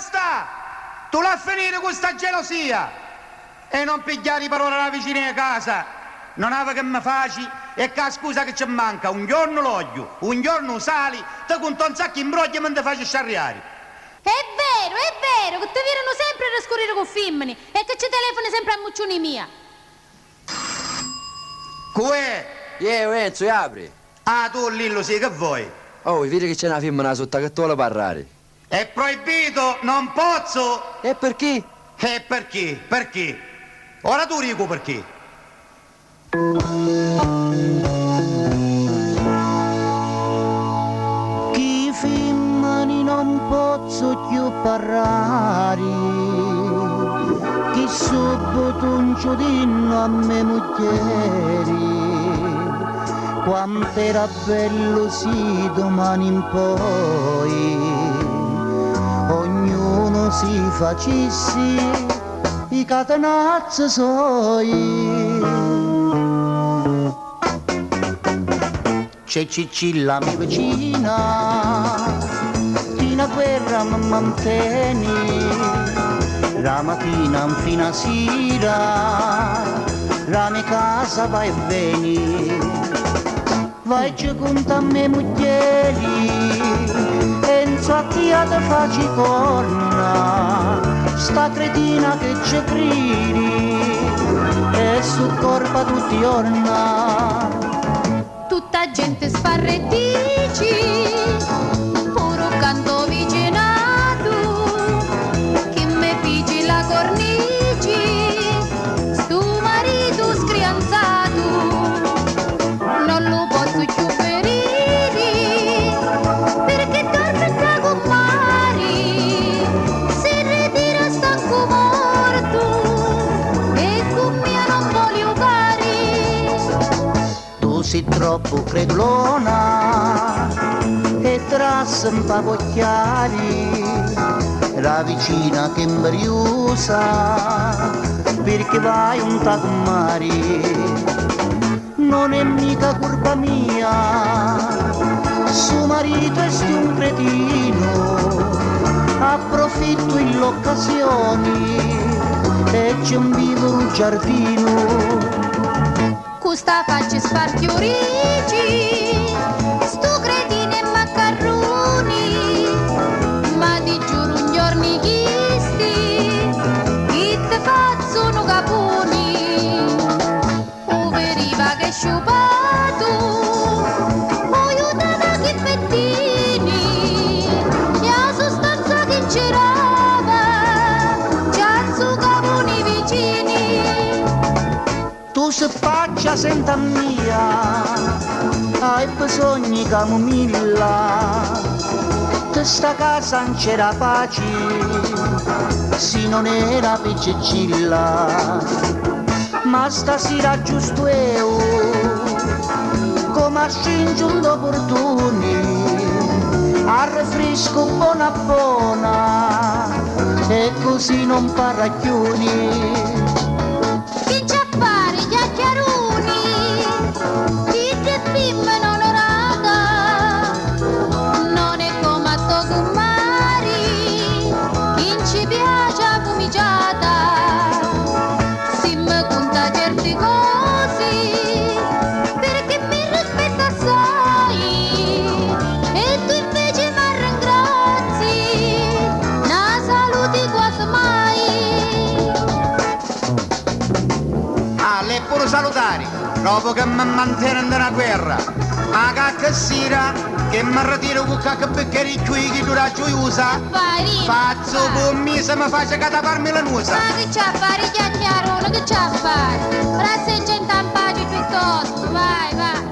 Basta! Tu la finire con sta gelosia! E non pigliare parole alla vicina di casa! Non ave che mi faci e che scusa che ci manca, un giorno l'oglio, un giorno sali, te conto un sacco imbrogli e me te faccio sciarriare. È vero, che ti virano sempre a scorrere con femmini e che ci telefoni sempre a muccioni mia. Cuè? Enzo, apri. Ah, tu Lillo, sì, che vuoi? Oh, vedi che c'è una femmina sotto che tu vuole parlare. È proibito, non posso! E perché? E perché? Perché? Ora tu dico perché. Chi femmini non posso più parlare, chi subito un giudino a me muglieri. Quanto era bello sì domani in poi, ognuno si facessi i catenazzi suoi. C'è Cicilla mia vicina, che una guerra mi mantiene, la mattina fino a sera, la mia casa va e vieni. Vai giù con te a me muglieri, e in sua tia te facci corna, sta cretina che ci cridi, e su corpa tutti orna. Tutta gente sfarrettici, puro canto vicinato, che me pigi la cornici, sto marito scrianzato, non lo posso più ferire, perché dorme da compari, si ritira stanco morto, e con me non voglio cari. Tu sei troppo credulona e trasse un pavocchiari, la vicina che imbriusa perché vai un tacumari. Non è mica colpa mia, suo marito è un cretino, approfitto in l'occasione e c'è un vivo un giardino. Questa faccia spartiorici, sto cretino e maccarroni, ma ti giuro un giorno chisti, che te facciano caponi, poveriva che sciupato, aiutata che pettini, e la sostanza che c'erava, già su caponi vicini. Tu se faccia senta mia, hai bisogno di camomilla, te sta casa non c'era pace, se non era per Cicilla, ma stasera giusto io, come scingiundo opportuni, al rinfresco buona buona, e così non parracchioni. Chi c'ha a fare gli acchiaroni, chi te femmina onorata, non è come a Tocumari, chi ci piace a fumiciata, si mi conta certe cose, perché mi rispetta assai, e tu invece mi ringrazi, na saluti quasi mai. Le pure salutare, dopo che mi mantengono nella guerra. Ma che sera, che mi ritiro con qualche bicchiere qui che dura gioiosa, faccio con me se mi faccia cataparmi la nusa. Ma che c'ha a fare chiacchierone, che c'ha a fare? Ora sei gente in pace piuttosto, vai, vai.